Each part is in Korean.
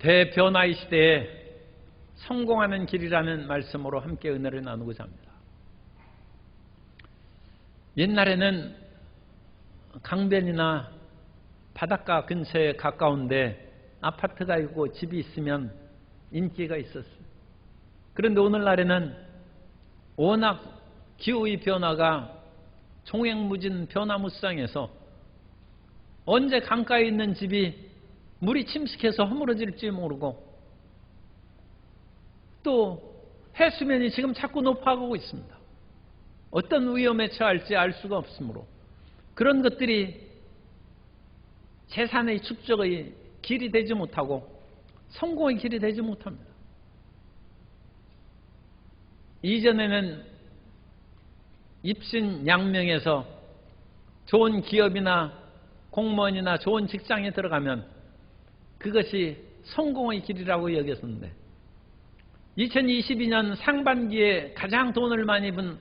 대변화의 시대에 성공하는 길이라는 말씀으로 함께 은혜를 나누고자 합니다. 옛날에는 강변이나 바닷가 근처에 가까운데 아파트가 있고 집이 있으면 인기가 있었어요. 그런데 오늘날에는 워낙 기후의 변화가 종횡무진 변화무쌍해서 언제 강가에 있는 집이 물이 침식해서 허물어질지 모르고 또 해수면이 지금 자꾸 높아가고 있습니다. 어떤 위험에 처할지 알 수가 없으므로 그런 것들이 재산의 축적의 길이 되지 못하고 성공의 길이 되지 못합니다. 이전에는 입신양명에서 좋은 기업이나 공무원이나 좋은 직장에 들어가면 그것이 성공의 길이라고 여겼었는데 2022년 상반기에 가장 돈을 많이 번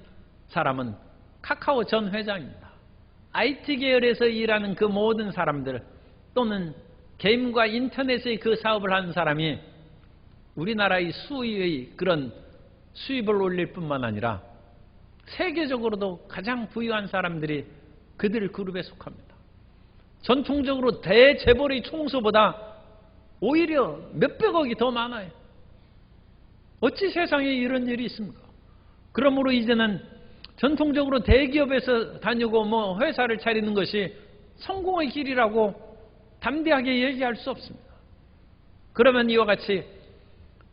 사람은 카카오 전 회장입니다. IT 계열에서 일하는 그 모든 사람들 또는 게임과 인터넷의 그 사업을 하는 사람이 우리나라의 수의의 그런 수입을 올릴 뿐만 아니라 세계적으로도 가장 부유한 사람들이 그들 그룹에 속합니다. 전통적으로 대재벌의 총수보다 오히려 몇백억이 더 많아요. 어찌 세상에 이런 일이 있습니까? 그러므로 이제는 전통적으로 대기업에서 다니고 회사를 차리는 것이 성공의 길이라고 담대하게 얘기할 수 없습니다. 그러면 이와 같이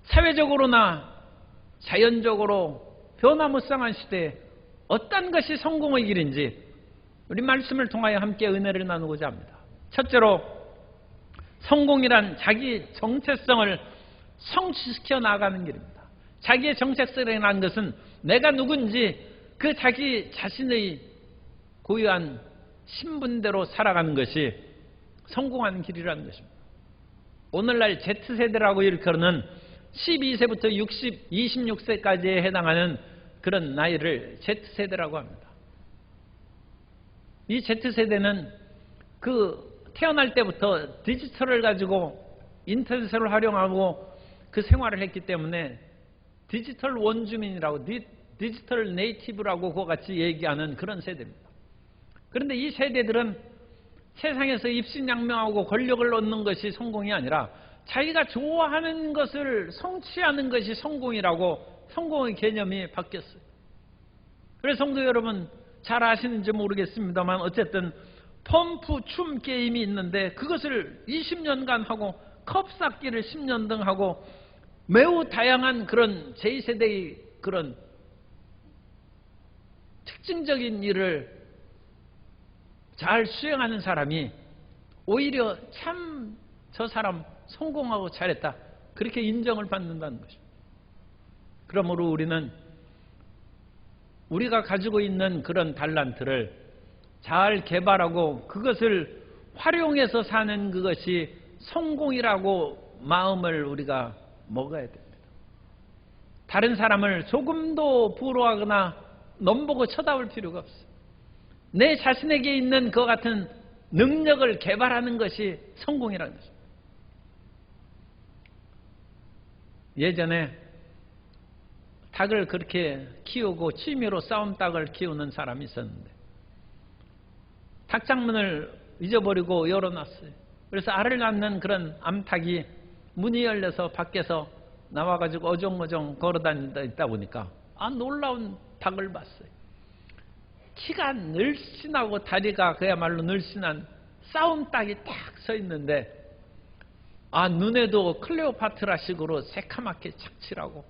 사회적으로나 자연적으로 변화무쌍한 시대에 어떤 것이 성공의 길인지 우리 말씀을 통하여 함께 은혜를 나누고자 합니다. 첫째로 성공이란 자기 정체성을 성취시켜 나가는 길입니다. 자기의 정체성이라는 것은 내가 누군지 그 자기 자신의 고유한 신분대로 살아가는 것이 성공하는 길이라는 것입니다. 오늘날 Z세대라고 일컬는 12세부터 26세까지에 해당하는 그런 나이를 Z세대라고 합니다. 이 Z세대는 그 태어날 때부터 디지털을 가지고 인터넷을 활용하고 그 생활을 했기 때문에 디지털 원주민이라고 디지털 네이티브라고 그와 같이 얘기하는 그런 세대입니다. 그런데 이 세대들은 세상에서 입신양명하고 권력을 얻는 것이 성공이 아니라 자기가 좋아하는 것을 성취하는 것이 성공이라고 성공의 개념이 바뀌었어요. 그래서 성도 여러분 잘 아시는지 모르겠습니다만 어쨌든 펌프 춤 게임이 있는데 그것을 20년간 하고 컵 쌓기를 10년 등 하고 매우 다양한 그런 제2세대의 그런 특징적인 일을 잘 수행하는 사람이 오히려 참 저 사람 성공하고 잘했다 그렇게 인정을 받는다는 것입니다. 그러므로 우리는 우리가 가지고 있는 그런 달란트를 잘 개발하고 그것을 활용해서 사는 그것이 성공이라고 마음을 우리가 먹어야 됩니다. 다른 사람을 조금도 부러워하거나 넘보고 쳐다볼 필요가 없어요. 내 자신에게 있는 그와 같은 능력을 개발하는 것이 성공이라는 것입니다. 예전에 닭을 그렇게 키우고 취미로 싸움닭을 키우는 사람이 있었는데 닭장문을 잊어버리고 열어놨어요. 그래서 알을 낳는 그런 암탉이 문이 열려서 밖에서 나와가지고 어정어정 걸어다니다 있다 보니까 놀라운 닭을 봤어요. 키가 늘씬하고 다리가 그야말로 늘씬한 싸움닭이 딱 서 있는데 눈에도 클레오파트라식으로 새카맣게 착칠하고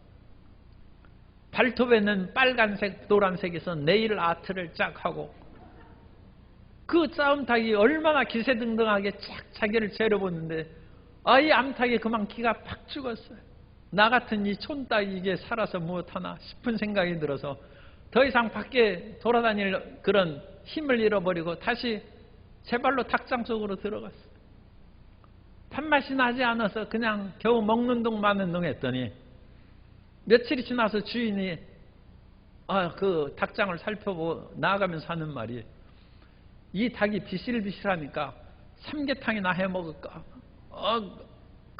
발톱에는 빨간색, 노란색에서 네일 아트를 쫙 하고 그 싸움닭이 얼마나 기세등등하게 쫙 자기를 째려보는데 이 암탉이 그만 기가 팍 죽었어요. 나 같은 이 촌닭이 이게 살아서 무엇하나 싶은 생각이 들어서 더 이상 밖에 돌아다닐 그런 힘을 잃어버리고 다시 제 발로 닭장 속으로 들어갔어요. 밥맛이 나지 않아서 그냥 겨우 먹는 둥 마는 둥 했더니 며칠이 지나서 주인이 그 닭장을 살펴보고 나아가면서 하는 말이 이 닭이 비실비실하니까 삼계탕이나 해 먹을까?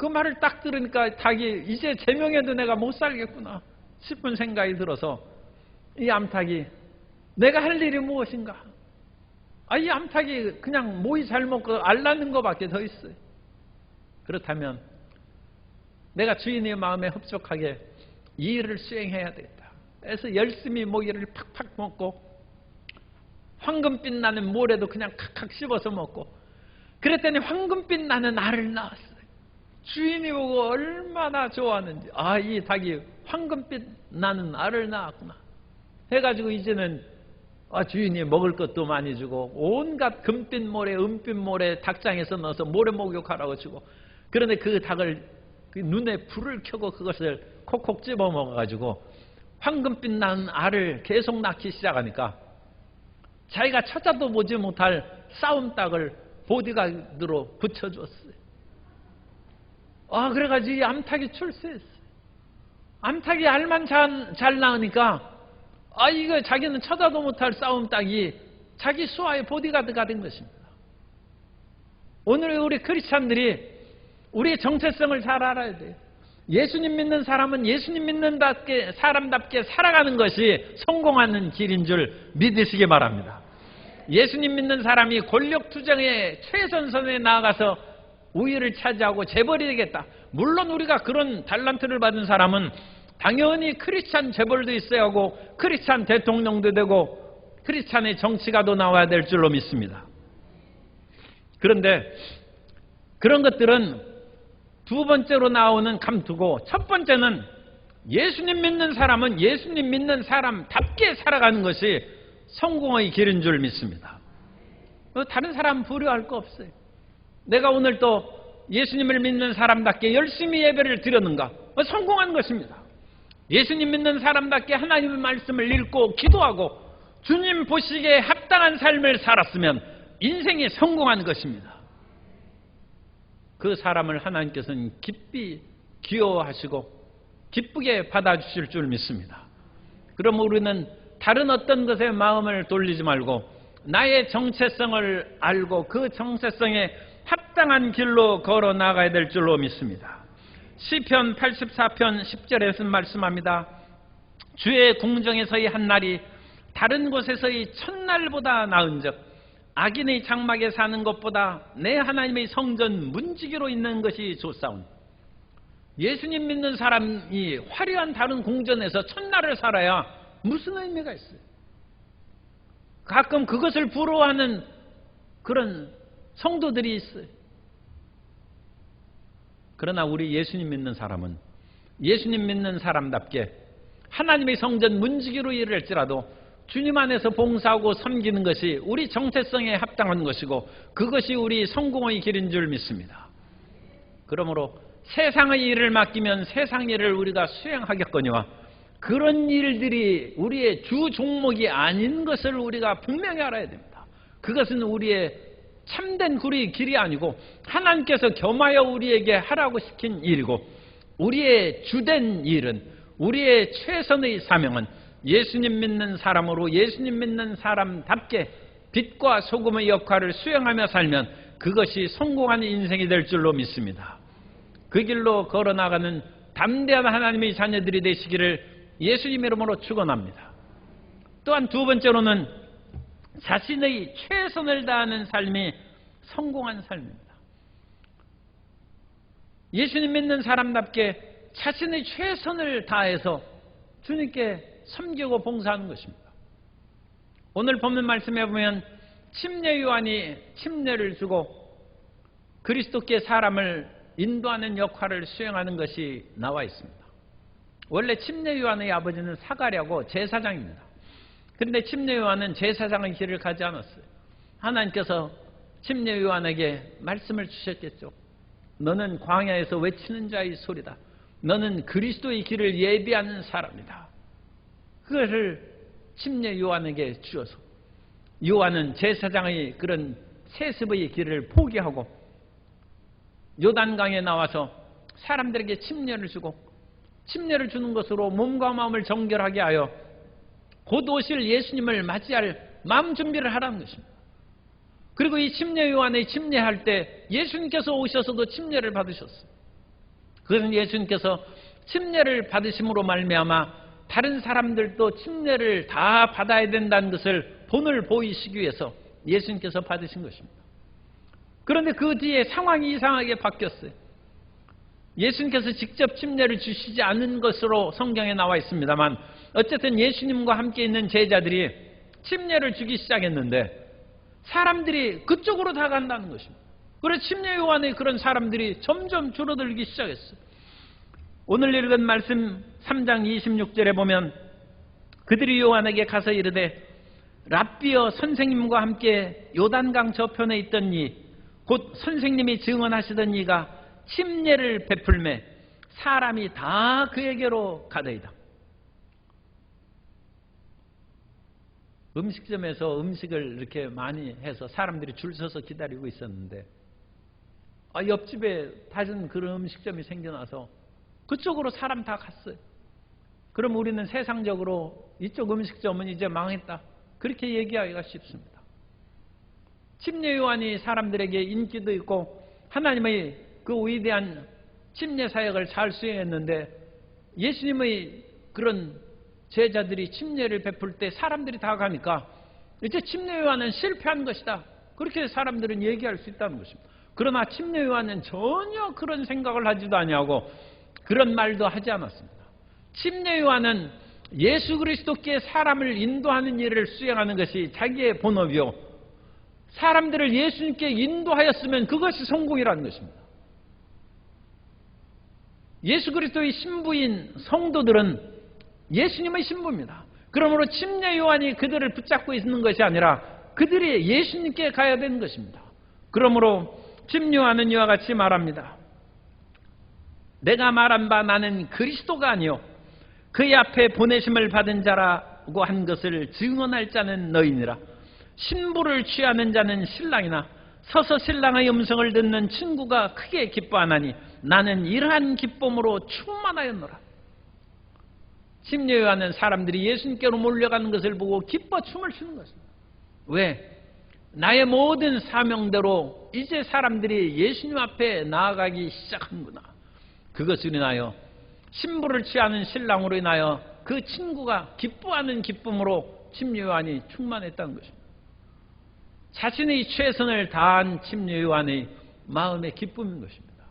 그 말을 딱 들으니까 닭이 이제 제명해도 내가 못 살겠구나 싶은 생각이 들어서 이 암탉이 내가 할 일이 무엇인가? 이 암탉이 그냥 모이 잘 먹고 알 낳는 것밖에 더 있어요. 그렇다면 내가 주인의 마음에 흡족하게 이 일을 수행해야 되겠다. 그래서 열심히 모기를 팍팍 먹고 황금빛 나는 모래도 그냥 칵칵 씹어서 먹고 그랬더니 황금빛 나는 알을 낳았어요. 주인이 보고 얼마나 좋아하는지 이 닭이 황금빛 나는 알을 낳았구나 해가지고 이제는 주인이 먹을 것도 많이 주고 온갖 금빛 모래 은빛 모래 닭장에서 넣어서 모래 목욕하라고 주고 그런데 그 닭을 그 눈에 불을 켜고 그것을 콕콕 집어 먹어가지고 황금빛 나는 알을 계속 낳기 시작하니까 자기가 찾아도 보지 못할 싸움닭을 보디가드로 붙여줬어요. 그래가지고 이 암탉이 출세했어요. 암탉이 알만 잘 낳으니까 이거 자기는 찾아도 못할 싸움닭이 자기 수하의 보디가드가 된 것입니다. 오늘 우리 크리스찬들이 우리의 정체성을 잘 알아야 돼요. 예수님 믿는 사람은 예수님 믿는 사람답게 살아가는 것이 성공하는 길인 줄 믿으시기 바랍니다. 예수님 믿는 사람이 권력투쟁의 최전선에 나아가서 우위를 차지하고 재벌이 되겠다. 물론 우리가 그런 달란트를 받은 사람은 당연히 크리스찬 재벌도 있어야 하고 크리스찬 대통령도 되고 크리스찬의 정치가도 나와야 될 줄로 믿습니다. 그런데 그런 것들은 두 번째로 나오는 감투고 첫 번째는 예수님 믿는 사람은 예수님 믿는 사람답게 살아가는 것이 성공의 길인 줄 믿습니다. 다른 사람 부려할 거 없어요. 내가 오늘 또 예수님을 믿는 사람답게 열심히 예배를 드렸는가? 성공한 것입니다. 예수님 믿는 사람답게 하나님의 말씀을 읽고 기도하고 주님 보시기에 합당한 삶을 살았으면 인생이 성공한 것입니다. 그 사람을 하나님께서는 깊이 귀여워하시고 기쁘게 받아주실 줄 믿습니다. 그럼 우리는 다른 어떤 것에 마음을 돌리지 말고 나의 정체성을 알고 그 정체성에 합당한 길로 걸어 나가야 될 줄로 믿습니다. 시편 84편 10절에서 말씀합니다. 주의 궁정에서의 한 날이 다른 곳에서의 첫날보다 나은즉 악인의 장막에 사는 것보다 내 하나님의 성전 문지기로 있는 것이 좋사오니 예수님 믿는 사람이 화려한 다른 궁전에서 첫날을 살아야 무슨 의미가 있어요? 가끔 그것을 부러워하는 그런 성도들이 있어요. 그러나 우리 예수님 믿는 사람은 예수님 믿는 사람답게 하나님의 성전 문지기로 일을 할지라도 주님 안에서 봉사하고 섬기는 것이 우리 정체성에 합당한 것이고 그것이 우리 성공의 길인 줄 믿습니다. 그러므로 세상의 일을 맡기면 세상 일을 우리가 수행하겠거니와 그런 일들이 우리의 주 종목이 아닌 것을 우리가 분명히 알아야 됩니다. 그것은 우리의 참된 우리의 길이 아니고 하나님께서 겸하여 우리에게 하라고 시킨 일이고 우리의 주된 일은 우리의 최선의 사명은 예수님 믿는 사람으로 예수님 믿는 사람답게 빛과 소금의 역할을 수행하며 살면 그것이 성공한 인생이 될 줄로 믿습니다. 그 길로 걸어나가는 담대한 하나님의 자녀들이 되시기를 예수님 이름으로 축원합니다. 또한 두 번째로는 자신의 최선을 다하는 삶이 성공한 삶입니다. 예수님 믿는 사람답게 자신의 최선을 다해서 주님께 섬기고 봉사하는 것입니다. 오늘 본문 말씀에 보면 침례 요한이 침례를 주고 그리스도께 사람을 인도하는 역할을 수행하는 것이 나와 있습니다. 원래 침례 요한의 아버지는 사가랴고 제사장입니다. 그런데 침례 요한은 제사장의 길을 가지 않았어요. 하나님께서 침례 요한에게 말씀을 주셨겠죠. 너는 광야에서 외치는 자의 소리다. 너는 그리스도의 길을 예비하는 사람이다. 그것을 침례 요한에게 주어서 요한은 제사장의 그런 세습의 길을 포기하고 요단강에 나와서 사람들에게 침례를 주고 침례를 주는 것으로 몸과 마음을 정결하게 하여 곧 오실 예수님을 맞이할 마음 준비를 하라는 것입니다. 그리고 이 침례 요한의 침례할 때 예수님께서 오셔서도 침례를 받으셨어요. 그것은 예수님께서 침례를 받으심으로 말미암아 다른 사람들도 침례를 다 받아야 된다는 것을 본을 보이시기 위해서 예수님께서 받으신 것입니다. 그런데 그 뒤에 상황이 이상하게 바뀌었어요. 예수님께서 직접 침례를 주시지 않은 것으로 성경에 나와 있습니다만 어쨌든 예수님과 함께 있는 제자들이 침례를 주기 시작했는데 사람들이 그쪽으로 다 간다는 것입니다. 그래서 침례 요한의 그런 사람들이 점점 줄어들기 시작했어요. 오늘 읽은 말씀 3장 26절에 보면 그들이 요한에게 가서 이르되 랍비여 선생님과 함께 요단강 저편에 있던 이 곧 선생님이 증언하시던 이가 침례를 베풀매 사람이 다 그에게로 가더이다. 음식점에서 음식을 이렇게 많이 해서 사람들이 줄 서서 기다리고 있었는데 옆집에 다른 그런 음식점이 생겨나서 그쪽으로 사람 다 갔어요. 그럼 우리는 세상적으로 이쪽 음식점은 이제 망했다, 그렇게 얘기하기가 쉽습니다. 침례 요한이 사람들에게 인기도 있고 하나님의 그 위대한 침례 사역을 잘 수행했는데 예수님의 그런 제자들이 침례를 베풀 때 사람들이 다 가니까 이제 침례 요한은 실패한 것이다, 그렇게 사람들은 얘기할 수 있다는 것입니다. 그러나 침례 요한은 전혀 그런 생각을 하지도 아니하고 그런 말도 하지 않았습니다. 침례 요한은 예수 그리스도께 사람을 인도하는 일을 수행하는 것이 자기의 본업이요, 사람들을 예수님께 인도하였으면 그것이 성공이라는 것입니다. 예수 그리스도의 신부인 성도들은 예수님의 신부입니다. 그러므로 침례 요한이 그들을 붙잡고 있는 것이 아니라 그들이 예수님께 가야 되는 것입니다. 그러므로 침례 요한은 이와 같이 말합니다. 내가 말한 바 나는 그리스도가 아니요 그의 앞에 보내심을 받은 자라고 한 것을 증언할 자는 너희니라. 신부를 취하는 자는 신랑이나 서서 신랑의 음성을 듣는 친구가 크게 기뻐하나니 나는 이러한 기쁨으로 충만하였노라. 침례 요한은 사람들이 예수님께로 몰려가는 것을 보고 기뻐 춤을 추는 것입니다. 왜? 나의 모든 사명대로 이제 사람들이 예수님 앞에 나아가기 시작하는구나. 그것으로 인하여 신부를 취하는 신랑으로 인하여 그 친구가 기뻐하는 기쁨으로 침례 요한이 충만했다는 것입니다. 자신의 최선을 다한 침례 요한의 마음의 기쁨인 것입니다.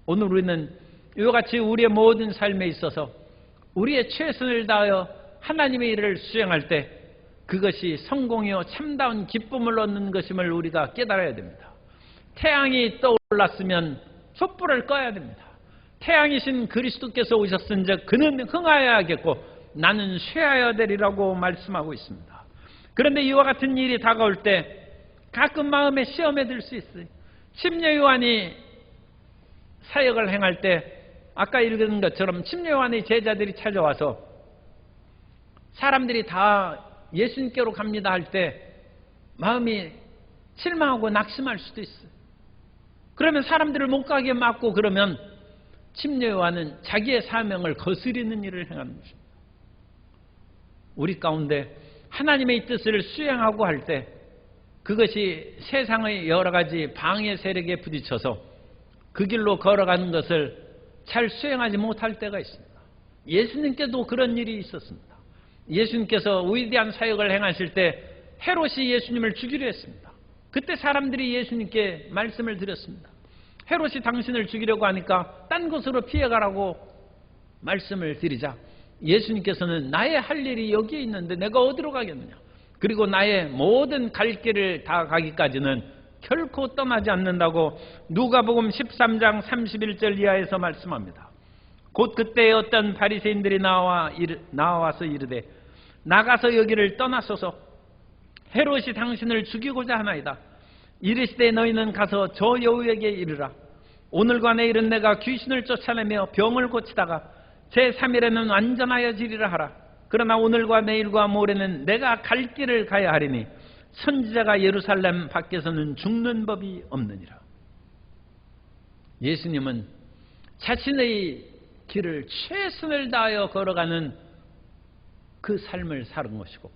오늘 우리는 이와 같이 우리의 모든 삶에 있어서 우리의 최선을 다하여 하나님의 일을 수행할 때 그것이 성공이요 참다운 기쁨을 얻는 것임을 우리가 깨달아야 됩니다. 태양이 떠올랐으면 촛불을 꺼야 됩니다. 태양이신 그리스도께서 오셨은즉 그는 흥하여야겠고 나는 쇠하여야 되리라고 말씀하고 있습니다. 그런데 이와 같은 일이 다가올 때 가끔 마음에 시험에 들 수 있어요. 침례 요한이 사역을 행할 때 아까 읽은 것처럼 침례 요한의 제자들이 찾아와서 사람들이 다 예수님께로 갑니다 할 때 마음이 실망하고 낙심할 수도 있어요. 그러면 사람들을 못 가게 막고 그러면 침례 요한은 자기의 사명을 거스리는 일을 행하는 것입니다. 우리 가운데 하나님의 뜻을 수행하고 할 때 그것이 세상의 여러 가지 방해 세력에 부딪혀서 그 길로 걸어가는 것을 잘 수행하지 못할 때가 있습니다. 예수님께도 그런 일이 있었습니다. 예수님께서 위대한 사역을 행하실 때 헤롯이 예수님을 죽이려 했습니다. 그때 사람들이 예수님께 말씀을 드렸습니다. 헤롯이 당신을 죽이려고 하니까 딴 곳으로 피해가라고 말씀을 드리자 예수님께서는 나의 할 일이 여기에 있는데 내가 어디로 가겠느냐, 그리고 나의 모든 갈 길을 다 가기까지는 결코 떠나지 않는다고 누가복음 13장 31절 이하에서 말씀합니다. 곧 그때 어떤 바리새인들이 나와서 이르되 나가서 여기를 떠나소서, 헤롯이 당신을 죽이고자 하나이다. 이르시되 너희는 가서 저 여우에게 이르라. 오늘과 내일은 내가 귀신을 쫓아내며 병을 고치다가 제3일에는 완전하여지리라 하라. 그러나 오늘과 내일과 모레는 내가 갈 길을 가야 하리니 선지자가 예루살렘 밖에서는 죽는 법이 없느니라. 예수님은 자신의 길을 최선을 다하여 걸어가는 그 삶을 사는 것이고,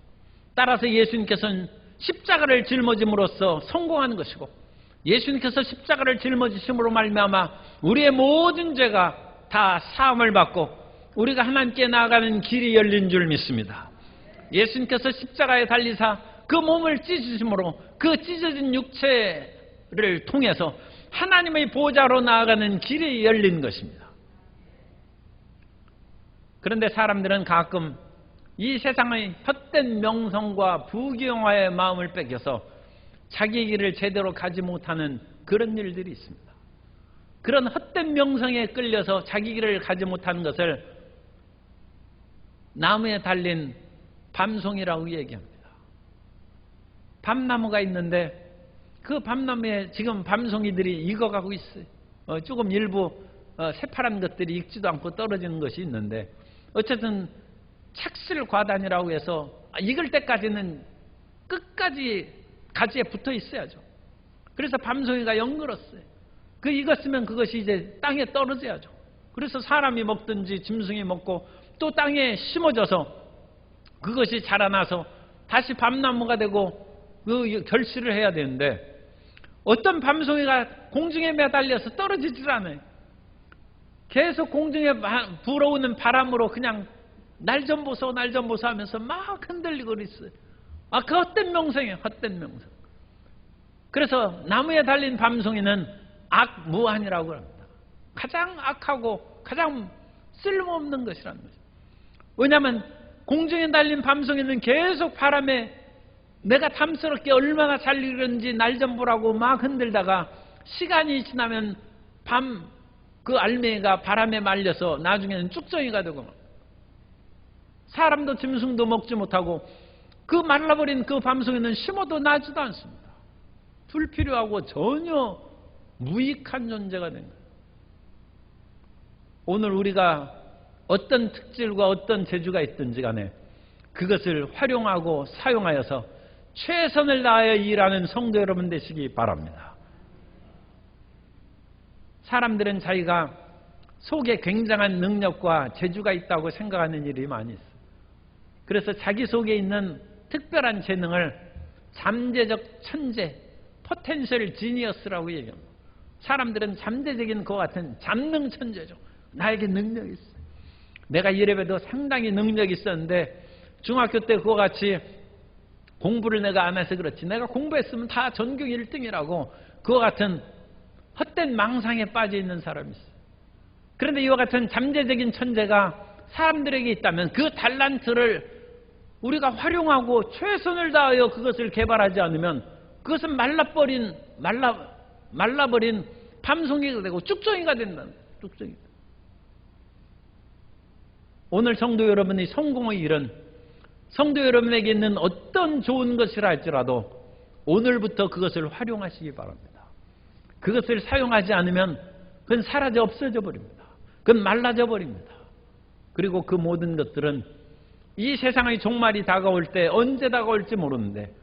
따라서 예수님께서는 십자가를 짊어짐으로써 성공하는 것이고, 예수님께서 십자가를 짊어지심으로 말미암아 우리의 모든 죄가 다 사함을 받고 우리가 하나님께 나아가는 길이 열린 줄 믿습니다. 예수님께서 십자가에 달리사 그 몸을 찢으심으로 그 찢어진 육체를 통해서 하나님의 보좌로 나아가는 길이 열린 것입니다. 그런데 사람들은 가끔 이 세상의 헛된 명성과 부귀영화의 마음을 뺏겨서 자기 길을 제대로 가지 못하는 그런 일들이 있습니다. 그런 헛된 명성에 끌려서 자기 길을 가지 못하는 것을 나무에 달린 밤송이라고 얘기합니다. 밤나무가 있는데 그 밤나무에 지금 밤송이들이 익어가고 있어요. 조금 일부 새파란 것들이 익지도 않고 떨어지는 것이 있는데 어쨌든 착실과단이라고 해서 익을 때까지는 끝까지 가지에 붙어 있어야죠. 그래서 밤송이가 연걸었어요. 그 익었으면 그것이 이제 땅에 떨어져야죠. 그래서 사람이 먹든지 짐승이 먹고 또 땅에 심어져서 그것이 자라나서 다시 밤나무가 되고 그 결실을 해야 되는데 어떤 밤송이가 공중에 매달려서 떨어지질 않아요. 계속 공중에 불어오는 바람으로 그냥 날 좀 보소 날 좀 보소 하면서 막 흔들리고 있어요. 그 헛된 명성이에요. 헛된 명성. 그래서 나무에 달린 밤송이는 악무한이라고 합니다. 가장 악하고 가장 쓸모없는 것이라는 거죠. 왜냐하면 공중에 달린 밤송이는 계속 바람에 내가 탐스럽게 얼마나 잘 익었는지 날 좀 보라고 막 흔들다가 시간이 지나면 그 알맹이가 바람에 말려서 나중에는 쭉정이가 되고 사람도 짐승도 먹지 못하고 그 말라버린 그 밤송이는 심어도 나지도 않습니다. 불필요하고 전혀 무익한 존재가 된 거예요. 오늘 우리가 어떤 특질과 어떤 재주가 있든지 간에 그것을 활용하고 사용하여서 최선을 다하여 일하는 성도 여러분 되시기 바랍니다. 사람들은 자기가 속에 굉장한 능력과 재주가 있다고 생각하는 일이 많이 있어요. 그래서 자기 속에 있는 특별한 재능을 잠재적 천재, 포텐셜 지니어스라고 얘기합니다. 사람들은 잠재적인 것 같은 잠능 천재죠. 나에게 능력이 있어요. 내가 이래봬도 상당히 능력이 있었는데 중학교 때 그와 같이 공부를 내가 안 해서 그렇지 내가 공부했으면 다 전교 1등이라고 그와 같은 헛된 망상에 빠져 있는 사람이 있어요. 그런데 이와 같은 잠재적인 천재가 사람들에게 있다면 그 달란트를 우리가 활용하고 최선을 다하여 그것을 개발하지 않으면 그것은 말라버린 밤송이가 되고 쭉정이가 된다는 거예요. 쭉정이. 오늘 성도 여러분의 성공의 일은 성도 여러분에게 있는 어떤 좋은 것이라 할지라도 오늘부터 그것을 활용하시기 바랍니다. 그것을 사용하지 않으면 그건 사라져 없어져 버립니다. 그건 말라져 버립니다. 그리고 그 모든 것들은 이 세상의 종말이 다가올 때 언제 다가올지 모르는데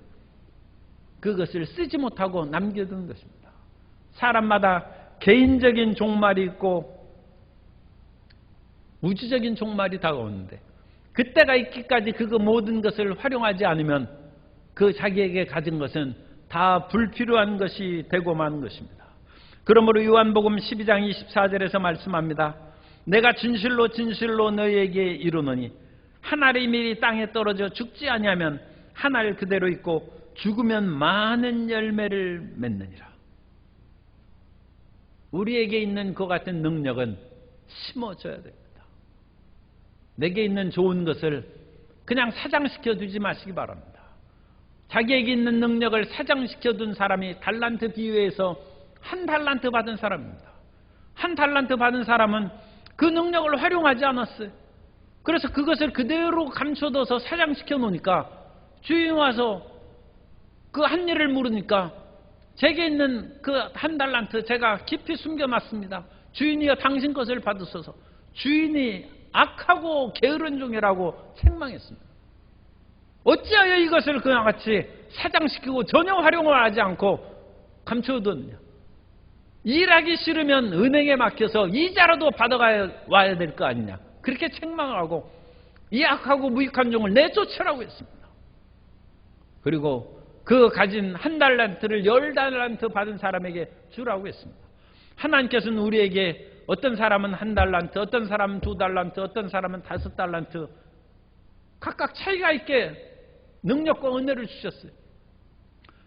그것을 쓰지 못하고 남겨두는 것입니다. 사람마다 개인적인 종말이 있고 우주적인 종말이 다가오는데 그때가 있기까지 그 모든 것을 활용하지 않으면 그 자기에게 가진 것은 다 불필요한 것이 되고 마는 것입니다. 그러므로 요한복음 12장 24절에서 말씀합니다. 내가 진실로 진실로 너희에게 이르노니 한 알의 밀이 땅에 떨어져 죽지 아니하면 한 알 그대로 있고 죽으면 많은 열매를 맺느니라. 우리에게 있는 그 같은 능력은 심어줘야 됩니다. 내게 있는 좋은 것을 그냥 사장시켜 두지 마시기 바랍니다. 자기에게 있는 능력을 사장시켜 둔 사람이 달란트 비유에서 한 달란트 받은 사람입니다. 한 달란트 받은 사람은 그 능력을 활용하지 않았어요. 그래서 그것을 그대로 감춰둬서 사장시켜 놓으니까 주인이 와서 그 한 일을 물으니까 제게 있는 그 한 달란트 제가 깊이 숨겨놨습니다. 주인이여 당신 것을 받으소서. 주인이 악하고 게으른 종이라고 책망했습니다. 어찌하여 이것을 그와 같이 사장시키고 전혀 활용을 하지 않고 감춰두느냐. 일하기 싫으면 은행에 맡겨서 이자라도 받아와야 될 거 아니냐. 그렇게 책망을 하고 이 악하고 무익한 종을 내쫓으라고 했습니다. 그리고 그 가진 1달란트를 10달란트 받은 사람에게 주라고 했습니다. 하나님께서는 우리에게 어떤 사람은 1달란트, 어떤 사람은 2달란트, 어떤 사람은 5달란트 각각 차이가 있게 능력과 은혜를 주셨어요.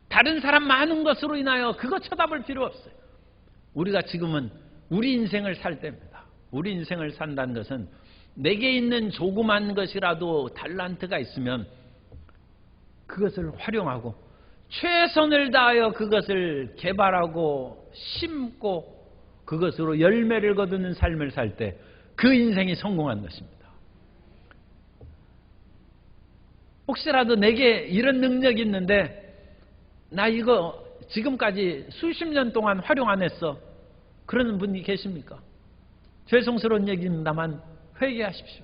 다른 사람 많은 것으로 인하여 그거 쳐다볼 필요 없어요. 우리가 지금은 우리 인생을 살 때입니다. 우리 인생을 산다는 것은 내게 있는 조그만 것이라도 달란트가 있으면 그것을 활용하고 최선을 다하여 그것을 개발하고 심고 그것으로 열매를 거두는 삶을 살 때 그 인생이 성공한 것입니다. 혹시라도 내게 이런 능력이 있는데 나 이거 지금까지 수십 년 동안 활용 안 했어. 그러는 분이 계십니까? 죄송스러운 얘기입니다만 회개하십시오.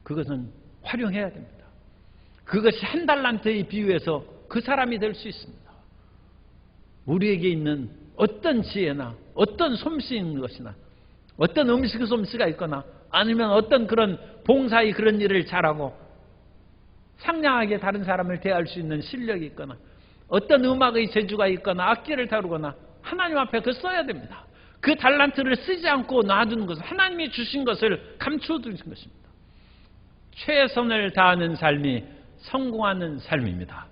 그것은 활용해야 됩니다. 그것이 1달란트에 비유해서 그 사람이 될 수 있습니다. 우리에게 있는 어떤 지혜나 어떤 솜씨 있는 것이나 어떤 음식 솜씨가 있거나 아니면 어떤 그런 봉사의 그런 일을 잘하고 상냥하게 다른 사람을 대할 수 있는 실력이 있거나 어떤 음악의 재주가 있거나 악기를 다루거나 하나님 앞에 그걸 써야 됩니다. 그 달란트를 쓰지 않고 놔두는 것은 하나님이 주신 것을 감추어 두신 것입니다. 최선을 다하는 삶이 성공하는 삶입니다.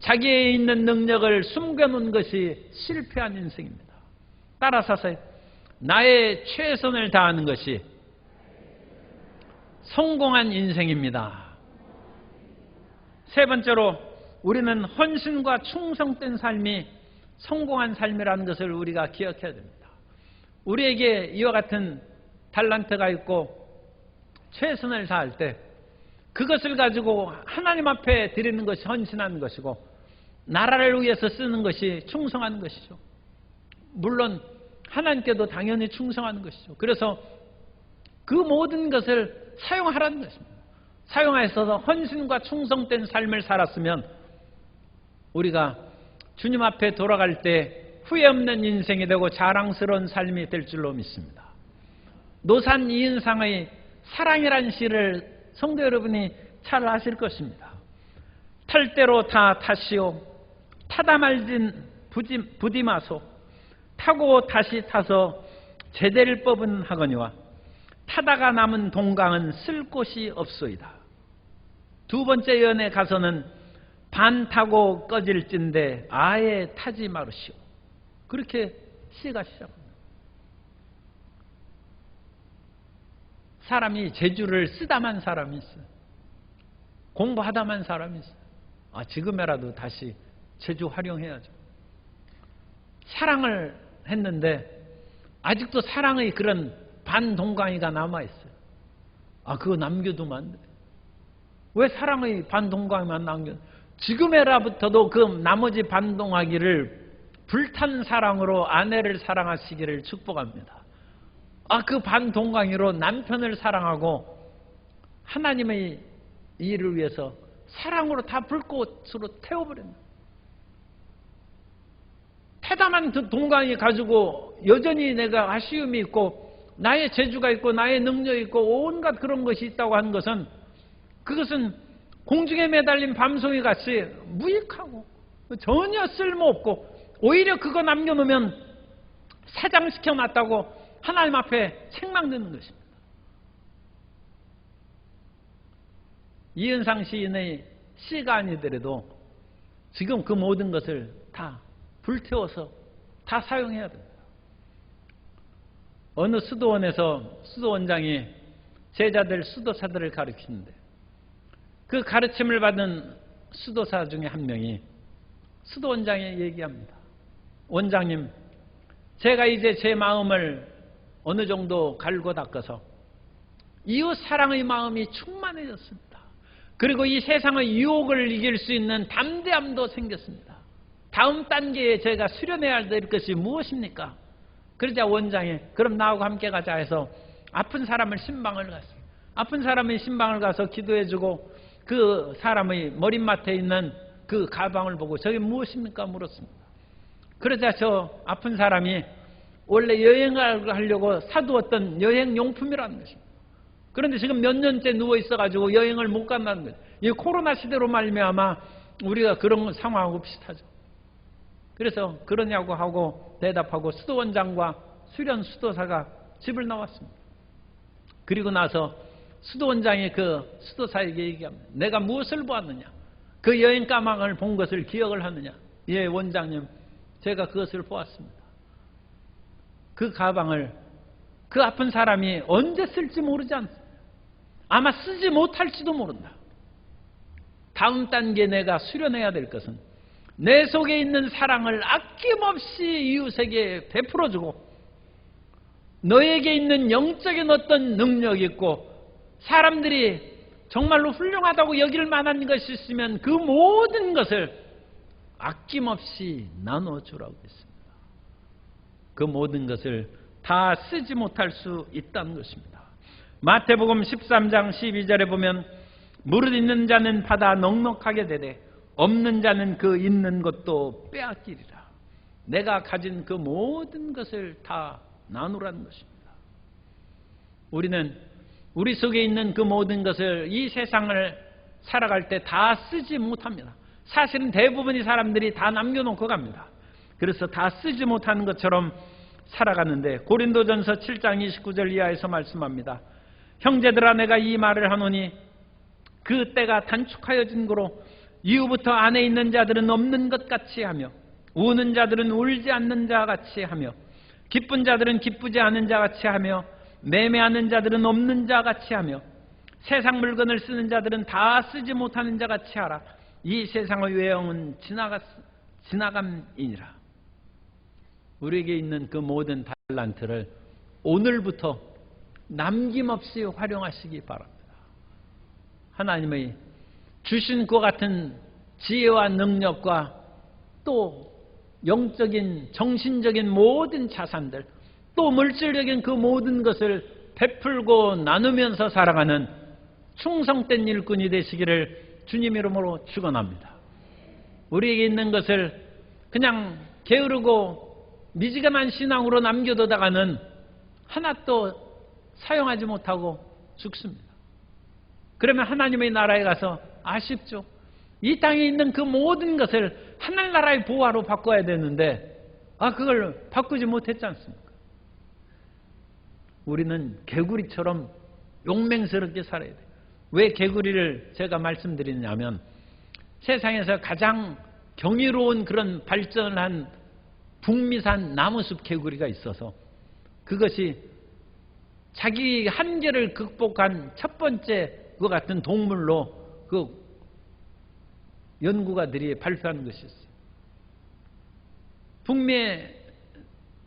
자기에 있는 능력을 숨겨놓은 것이 실패한 인생입니다. 따라서 나의 최선을 다하는 것이 성공한 인생입니다. 세 번째로 우리는 헌신과 충성된 삶이 성공한 삶이라는 것을 우리가 기억해야 됩니다. 우리에게 이와 같은 달란트가 있고 최선을 다할 때 그것을 가지고 하나님 앞에 드리는 것이 헌신하는 것이고 나라를 위해서 쓰는 것이 충성하는 것이죠. 물론 하나님께도 당연히 충성하는 것이죠. 그래서 그 모든 것을 사용하라는 것입니다. 사용하여서 헌신과 충성된 삶을 살았으면 우리가 주님 앞에 돌아갈 때 후회 없는 인생이 되고 자랑스러운 삶이 될 줄로 믿습니다. 노산 이은상의 사랑이란 시를 성도 여러분이 잘 아실 것입니다. 탈 대로 다 타시오 타다 말진 부디 마소 타고 다시 타서 제댈 법은 하거니와 타다가 남은 동강은 쓸 곳이 없소이다. 두 번째 연에 가서는 반 타고 꺼질진데 아예 타지 마르시오. 그렇게 시가 시작합니다. 사람이 재주를 쓰다만 사람이 있어요. 공부하다만 사람이 있어요. 지금이라도 다시 재주 활용해야죠. 사랑을 했는데 아직도 사랑의 그런 반동강이가 남아있어요. 그거 남겨두면 안 돼. 왜 사랑의 반동강이만 남겨? 지금에라부터도 그 나머지 반동하기를 불탄 사랑으로 아내를 사랑하시기를 축복합니다. 그 반동강이로 남편을 사랑하고 하나님의 일을 위해서 사랑으로 다 불꽃으로 태워버립니다. 태담한 동강이 가지고 여전히 내가 아쉬움이 있고 나의 재주가 있고 나의 능력이 있고 온갖 그런 것이 있다고 하는 것은 그것은 공중에 매달린 밤송이 같이 무익하고 전혀 쓸모없고 오히려 그거 남겨놓으면 사장시켜 놨다고 하나님 앞에 책망되는 것입니다. 이은상 시인의 시가 아니더라도 지금 그 모든 것을 다 불태워서 다 사용해야 됩니다. 어느 수도원에서 수도원장이 제자들 수도사들을 가르치는데 그 가르침을 받은 수도사 중에 한 명이 수도원장에 얘기합니다. 원장님, 제가 이제 제 마음을 어느 정도 갈고 닦아서 이웃 사랑의 마음이 충만해졌습니다. 그리고 이 세상의 유혹을 이길 수 있는 담대함도 생겼습니다. 다음 단계에 제가 수련해야 될 것이 무엇입니까? 그러자 원장이 그럼 나하고 함께 가자 해서 아픈 사람을 신방을 갔어요. 아픈 사람의 신방을 가서 기도해주고 그 사람의 머릿맡에 있는 그 가방을 보고 저게 무엇입니까? 물었습니다. 그러자 저 아픈 사람이 원래 여행을 하려고 사두었던 여행용품이라는 것입니다. 그런데 지금 몇 년째 누워 있어가지고 여행을 못 간다는 거예요. 이 코로나 시대로 말미암아 우리가 그런 상황하고 비슷하죠. 그래서 그러냐고 하고 대답하고 수도원장과 수련 수도사가 집을 나왔습니다. 그리고 나서 수도원장이 그 수도사에게 얘기합니다. 내가 무엇을 보았느냐? 그 여행 가방을 본 것을 기억을 하느냐? 예, 원장님, 제가 그것을 보았습니다. 그 가방을 그 아픈 사람이 언제 쓸지 모르지 않습니다. 아마 쓰지 못할지도 모른다. 다음 단계 내가 수련해야 될 것은 내 속에 있는 사랑을 아낌없이 이웃에게 베풀어주고 너에게 있는 영적인 어떤 능력이 있고 사람들이 정말로 훌륭하다고 여길 만한 것이 있으면 그 모든 것을 아낌없이 나눠주라고 했습니다. 그 모든 것을 다 쓰지 못할 수 있다는 것입니다. 마태복음 13장 12절에 보면 무릇 있는 자는 받아 넉넉하게 되되 없는 자는 그 있는 것도 빼앗기리라. 내가 가진 그 모든 것을 다 나누라는 것입니다. 우리는 우리 속에 있는 그 모든 것을 이 세상을 살아갈 때 다 쓰지 못합니다. 사실은 대부분의 사람들이 다 남겨놓고 갑니다. 그래서 다 쓰지 못하는 것처럼 살아가는데 고린도전서 7장 29절 이하에서 말씀합니다. 형제들아 내가 이 말을 하노니 그 때가 단축하여진 고로 이후부터 안에 있는 자들은 없는 것 같이 하며 우는 자들은 울지 않는 자 같이 하며 기쁜 자들은 기쁘지 않은 자 같이 하며 매매하는 자들은 없는 자 같이 하며 세상 물건을 쓰는 자들은 다 쓰지 못하는 자 같이 하라. 이 세상의 외형은 지나감이니라. 우리에게 있는 그 모든 달란트를 오늘부터 남김없이 활용하시기 바랍니다. 하나님의 주신 것 같은 지혜와 능력과 또 영적인 정신적인 모든 자산들 또 물질적인 그 모든 것을 베풀고 나누면서 살아가는 충성된 일꾼이 되시기를 주님 이름으로 축원합니다. 우리에게 있는 것을 그냥 게으르고 미지근한 신앙으로 남겨두다가는 하나도 사용하지 못하고 죽습니다. 그러면 하나님의 나라에 가서 아쉽죠. 이 땅에 있는 그 모든 것을 하늘나라의 보화로 바꿔야 되는데 그걸 바꾸지 못했지 않습니까? 우리는 개구리처럼 용맹스럽게 살아야 돼요. 왜 개구리를 제가 말씀드리냐면 세상에서 가장 경이로운 그런 발전을 한 북미산 나무숲 개구리가 있어서 그것이 자기 한계를 극복한 첫 번째 그 같은 동물로 그 연구가들이 발표한 것이 있어요. 북미에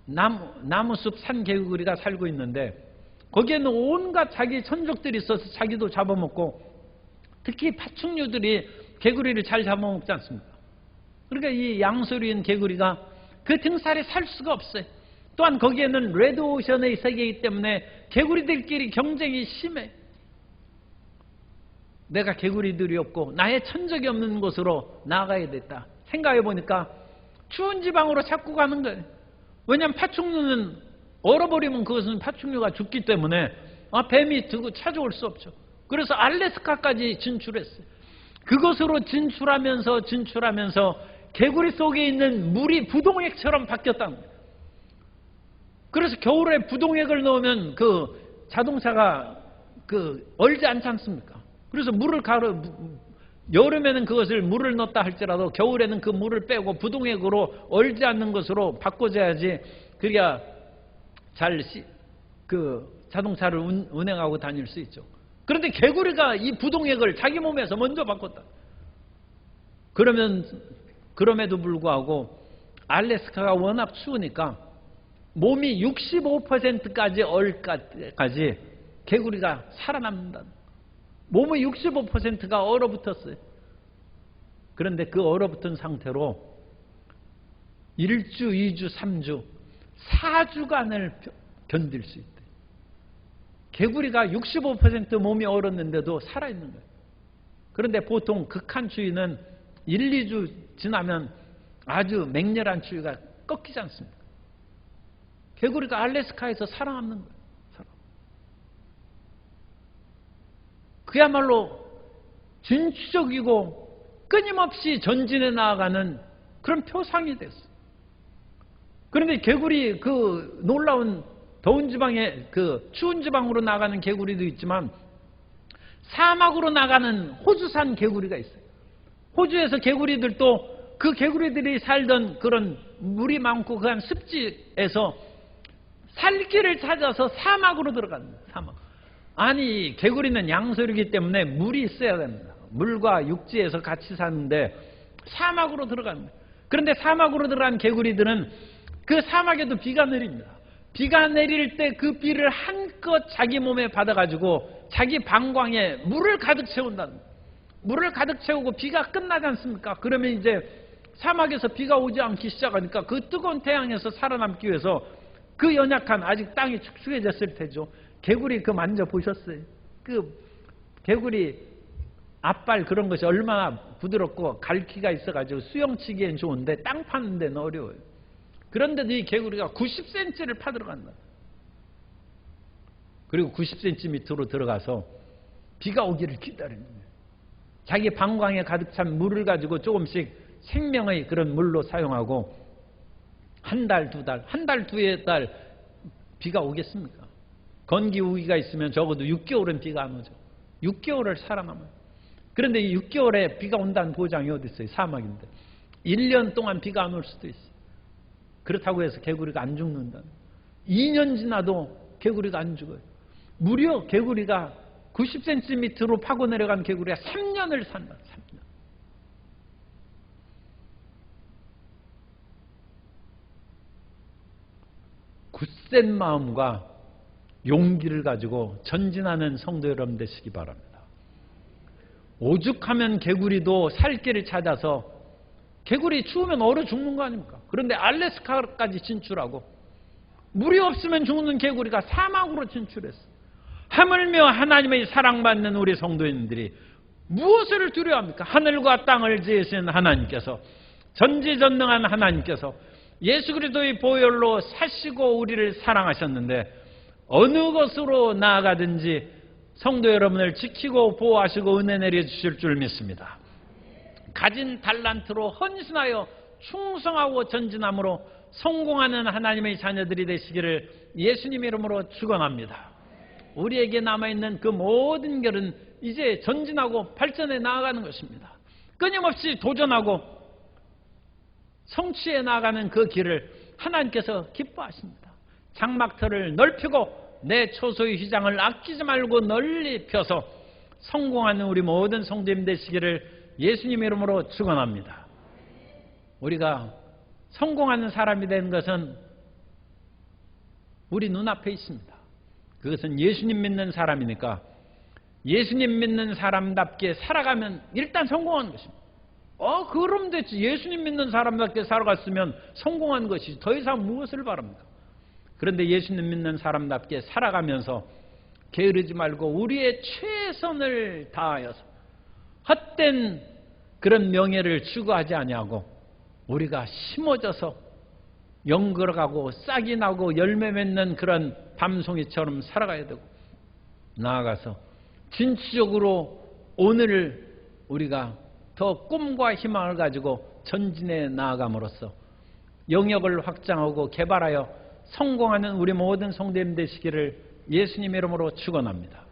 나무숲 산개구리가 살고 있는데 거기에는 온갖 자기 천적들이 있어서 자기도 잡아먹고 특히 파충류들이 개구리를 잘 잡아먹지 않습니까? 그러니까 이 양서류인 개구리가 그 등살에 살 수가 없어요. 또한 거기에는 레드오션의 세계이기 때문에 개구리들끼리 경쟁이 심해. 내가 개구리들이 없고 나의 천적이 없는 곳으로 나아가야 됐다. 생각해 보니까 추운 지방으로 자꾸 가는 거예요. 왜냐하면 파충류는 얼어버리면 그것은 파충류가 죽기 때문에 뱀이 두고 찾아올 수 없죠. 그래서 알래스카까지 진출했어요. 그것으로 진출하면서 개구리 속에 있는 물이 부동액처럼 바뀌었다는 거예요. 그래서 겨울에 부동액을 넣으면 그 자동차가 얼지 않지 않습니까? 그래서 여름에는 그것을 물을 넣었다 할지라도 겨울에는 그 물을 빼고 부동액으로 얼지 않는 것으로 바꿔줘야지 그래야 잘 자동차를 운행하고 다닐 수 있죠. 그런데 개구리가 이 부동액을 자기 몸에서 먼저 바꿨다. 그럼에도 불구하고 알래스카가 워낙 추우니까 몸이 65%까지 얼까지 개구리가 살아남는다. 몸의 65%가 얼어붙었어요. 그런데 그 얼어붙은 상태로 1주, 2주, 3주, 4주간을 견딜 수 있대. 개구리가 65% 몸이 얼었는데도 살아있는 거예요. 그런데 보통 극한 추위는 1, 2주 지나면 아주 맹렬한 추위가 꺾이지 않습니다. 개구리가 알래스카에서 살아남는 거예요. 그야말로 진취적이고 끊임없이 전진해 나아가는 그런 표상이 됐어. 그런데 개구리, 그 놀라운 더운 지방에, 그 추운 지방으로 나가는 개구리도 있지만 사막으로 나가는 호주산 개구리가 있어요. 호주에서 개구리들도 그 개구리들이 살던 그런 물이 많고 그한 습지에서 살 길을 찾아서 사막으로 들어갑니다. 사막. 아니, 개구리는 양서류이기 때문에 물이 있어야 됩니다. 물과 육지에서 같이 사는데 사막으로 들어갑니다. 그런데 사막으로 들어간 개구리들은 그 사막에도 비가 내립니다. 비가 내릴 때 그 비를 한껏 자기 몸에 받아가지고 자기 방광에 물을 가득 채운다는 거예요. 물을 가득 채우고 비가 끝나지 않습니까? 그러면 이제 사막에서 비가 오지 않기 시작하니까 그 뜨거운 태양에서 살아남기 위해서 그 연약한, 아직 땅이 축축해졌을 테죠. 개구리 그 만져보셨어요? 그 개구리 앞발 그런 것이 얼마나 부드럽고 갈기가 있어가지고 수영치기엔 좋은데 땅 파는 데는 어려워요. 그런데도 이 개구리가 90cm를 파들어간다. 그리고 90cm 밑으로 들어가서 비가 오기를 기다리는 거예요. 자기 방광에 가득 찬 물을 가지고 조금씩 생명의 그런 물로 사용하고 한 달, 두 달, 한 달, 두에 달 비가 오겠습니까? 건기우기가 있으면 적어도 6개월은 비가 안 오죠. 6개월을 살아남아요. 그런데 이 6개월에 비가 온다는 보장이 어디 있어요? 사막인데. 1년 동안 비가 안 올 수도 있어요. 그렇다고 해서 개구리가 안 죽는다. 2년 지나도 개구리가 안 죽어요. 무려 개구리가 90cm 밑으로 파고 내려간 개구리가 3년을 산다. 3년. 굳센 마음과 용기를 가지고 전진하는 성도 여러분 되시기 바랍니다. 오죽하면 개구리도 살 길을 찾아서, 개구리 추우면 얼어 죽는 거 아닙니까? 그런데 알래스카까지 진출하고 물이 없으면 죽는 개구리가 사막으로 진출했어. 하물며 하나님의 사랑받는 우리 성도인들이 무엇을 두려워합니까? 하늘과 땅을 지으신 하나님께서, 전지전능한 하나님께서 예수 그리스도의 보혈로 사시고 우리를 사랑하셨는데 어느 곳으로 나아가든지 성도 여러분을 지키고 보호하시고 은혜 내려주실 줄 믿습니다. 가진 달란트로 헌신하여 충성하고 전진함으로 성공하는 하나님의 자녀들이 되시기를 예수님 이름으로 축원합니다. 우리에게 남아있는 그 모든 길은 이제 전진하고 발전해 나아가는 것입니다. 끊임없이 도전하고 성취해 나아가는 그 길을 하나님께서 기뻐하십니다. 장막터를 넓히고 내 초소의 휘장을 아끼지 말고 널리 펴서 성공하는 우리 모든 성도님 되시기를 예수님 이름으로 축원합니다. 우리가 성공하는 사람이 되는 것은 우리 눈앞에 있습니다. 그것은 예수님 믿는 사람이니까 예수님 믿는 사람답게 살아가면 일단 성공하는 것입니다. 그럼 됐지. 예수님 믿는 사람답게 살아갔으면 성공한 것이지. 더 이상 무엇을 바랍니까? 그런데 예수님 믿는 사람답게 살아가면서 게으르지 말고 우리의 최선을 다하여서 헛된 그런 명예를 추구하지 아니하고 우리가 심어져서 연걸어가고 싹이 나고 열매 맺는 그런 밤송이처럼 살아가야 되고, 나아가서 진취적으로 오늘을 우리가 더 꿈과 희망을 가지고 전진해 나아감으로써 영역을 확장하고 개발하여 성공하는 우리 모든 성도님 되시기를 예수님 이름으로 축원합니다.